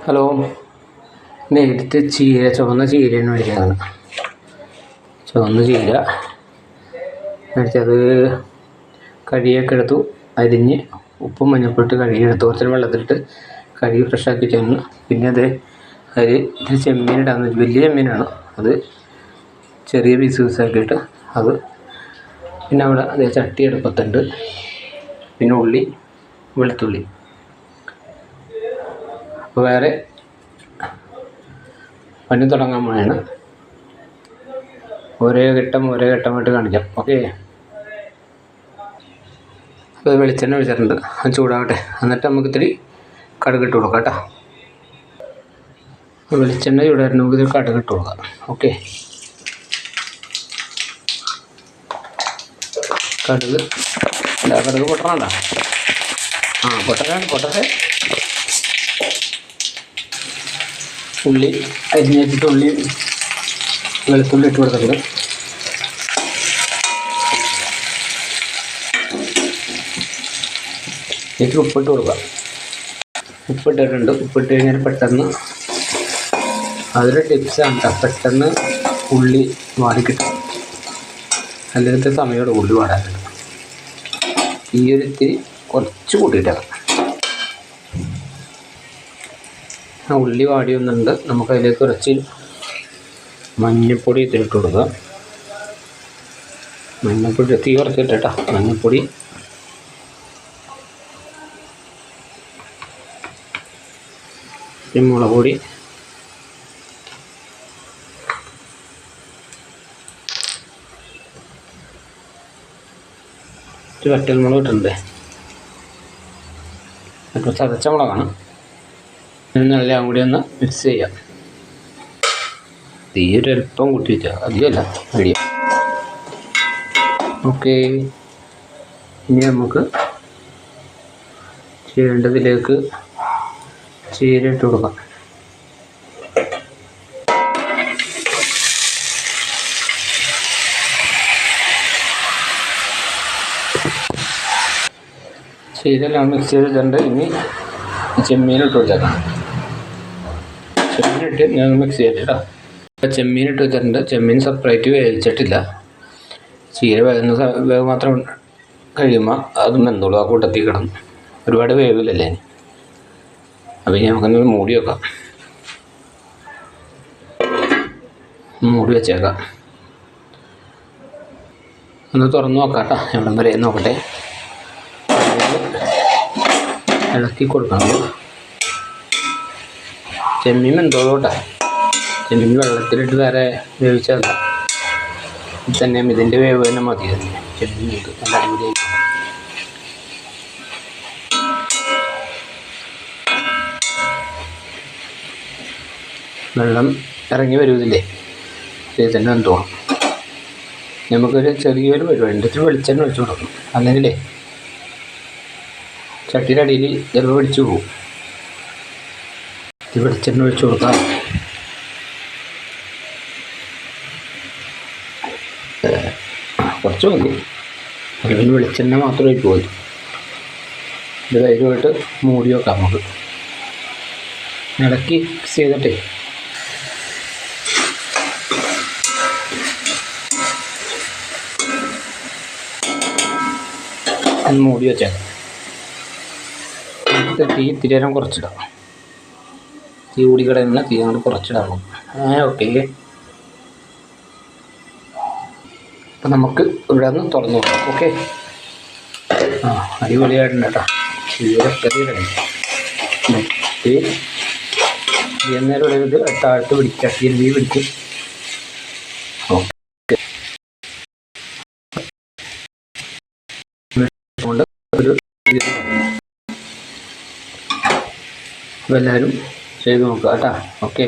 Hello, നേരത്തെ ചുവന്ന ചീരയാണ് മേടിച്ചതാണ്. ചുവന്ന ചീര മേടിച്ചത് കഴുകിയൊക്കെ എടുത്തു, അരിഞ്ഞ് ഉപ്പും മഞ്ഞൾപ്പൊട്ട് കഴുകിയെടുത്തു, കുറച്ച് വെള്ളത്തിലിട്ട് കഴുകി ഫ്രഷാക്കി ചെന്ന്. പിന്നെ അതിൽ ഇത്തിരി ചെമ്മീനിടാന്ന് വെച്ചു. വലിയ ചെമ്മീനാണ് അത്, ചെറിയ പീസാക്കിയിട്ട് അത്. പിന്നെ അവിടെ അതേ ചട്ടി അടുപ്പത്തുണ്ട്. പിന്നെ ഉള്ളി, വെളുത്തുള്ളി. അപ്പോൾ വേറെ പണി തുടങ്ങാൻ പോയാണ്. ഓരോ ഘട്ടമായിട്ട് കാണിക്കാം. ഓക്കെ. അപ്പോൾ വെളിച്ചെണ്ണ ഒഴിച്ചിട്ടുണ്ട്, അത് ചൂടാകട്ടെ. എന്നിട്ട് നമുക്ക് ഇത്തിരി കടുക് ഇട്ട് കൊടുക്കാം കേട്ടോ. വെളിച്ചെണ്ണ ചൂടായിട്ട് നമുക്ക് ഇത്തിരി കടുക് ഇട്ട് കൊടുക്കാം. ഓക്കെ. കടുക് പൊട്ടണണ്ട. പൊട്ടട്ടെ. ഉള്ളി അരിഞ്ഞിട്ട് ഉള്ളി വെളുത്തുള്ളി ഇട്ട് കൊടുത്തിട്ടുണ്ട്. ഇതിൽ ഉപ്പിട്ട് കൊടുക്കാം. ഉപ്പിട്ടിട്ടുണ്ട്. ഉപ്പിട്ട് കഴിഞ്ഞാൽ പെട്ടെന്ന് അതൊരു ടിപ്സാണ് കേട്ടോ, പെട്ടെന്ന് ഉള്ളി വാടിക്കിട്ടും. അല്ലെങ്കിൽ സമയമുണ്ട് ഉള്ളി വാടാനുണ്ട്. ഈ ഒരു ഇത്തിരി കുറച്ച് കൂട്ടിയിട്ടാണ്. ഉള്ളി വാടി വന്നിട്ടുണ്ട്. നമുക്കതിലേക്ക് കുറച്ച് മഞ്ഞൾപ്പൊടി ഇട്ടിട്ട് കൊടുക്കാം. മഞ്ഞൾപ്പൊടി തീ കുറച്ചിട്ടാ. മഞ്ഞൾപ്പൊടി, മുളക് പൊടി, വറ്റൽമുളക് ഇട്ടിട്ടുണ്ട്. അപ്പോൾ ചതച്ച മുളകാണ്. എല്ലാം കൂടി ഒന്ന് മിക്സ് ചെയ്യാം. തീരെ അല്പം കൂട്ടി വെച്ചാൽ അധികമല്ല, മീഡിയം. ഓക്കെ. ഇനി നമുക്ക് ചെയ്യേണ്ടതിലേക്ക് ചീര ഇട്ട് കൊടുക്കാം. ചീരെല്ലാം മിക്സ് ചെയ്തിട്ടുണ്ട്. ഇനി ചെമ്മീനിട്ട് വെച്ചേക്കാം. ചെമ്മീനിട്ട് ഞാൻ മിക്സ് ചെയ്തിട്ട് കേട്ടോ. അപ്പോൾ ചെമ്മീനിട്ട് വെച്ചിട്ടുണ്ട്. ചെമ്മീൻ സെപ്പറേറ്റ് വേവിച്ചിട്ടില്ല. ചീര വേവ് മാത്രം കഴിയുമ്പോൾ അത് വെന്തോളൂ. ആ കൂട്ടത്തിൽ കിടന്നു ഒരുപാട് വേവില്ലല്ലേ. അപ്പോൾ ഇനി നമുക്കൊന്ന് മൂടി വെക്കാം. മൂടി വെച്ചേക്കാം. ഒന്ന് തുറന്ന് നോക്കാം കേട്ടോ. എവിടം വരെ നോക്കട്ടെ. ഇളക്കി കൊടുക്കണം. ചെമ്മീൻ വെന്തോളൂട്ടാ. ചെമ്മീൻ വെള്ളത്തിലിട്ട് വേറെ വേവിച്ചതല്ല, ഇത് തന്നെ ഇതിൻ്റെ വേവ് തന്നെ മതി. ചെമ്മീൻ നല്ല അടിപൊളിയായി. വെള്ളം ഇറങ്ങി വരുന്നില്ലേ, ഇത് തന്നെ വെന്തോളും. നമുക്കൊരു ചെറിയൊരു പരിപാടി, ഇത്തിരി വെളിച്ചെണ്ണ ഒഴിച്ചു കൊടുക്കും. അല്ലെങ്കിലേ ചട്ടിയുടെ അടിയിൽ ചിലപ്പോൾ പിടിച്ചു പോകും. ഇത് വെളിച്ചെണ്ണ ഒഴിച്ചു കൊടുക്കാം. കുറച്ച് മതി. അല്ലെങ്കിൽ വെളിച്ചെണ്ണ മാത്രം ഒഴിച്ച് പോയി. ഇത് ധൈര്യമായിട്ട് മൂടി വെക്കാം. നമുക്ക് ഇടയ്ക്ക് മിക്സ് ചെയ്തിട്ടേ മൂടി വെച്ചേക്കാം. തീ ഇത്തിരി നേരം കുറച്ചിടാം. തീ കൂടിക്കിടന്ന് തീ അങ്ങോട്ട് കുറച്ചിടാം. ഓക്കെ. അപ്പം നമുക്ക് ഇവിടെ നിന്ന് തുറന്നു നോക്കാം. ഓക്കെ. അടിപൊളിയായിട്ടുണ്ട് കേട്ടോ. നേരം ഇത് താഴത്ത് പിടിക്കുക. തീ പിടിക്കും. ഓക്കെ. കൊണ്ട് ഒരു അപ്പോൾ എല്ലാവരും ചെയ്ത് നോക്കുക കേട്ടോ. ഓക്കെ.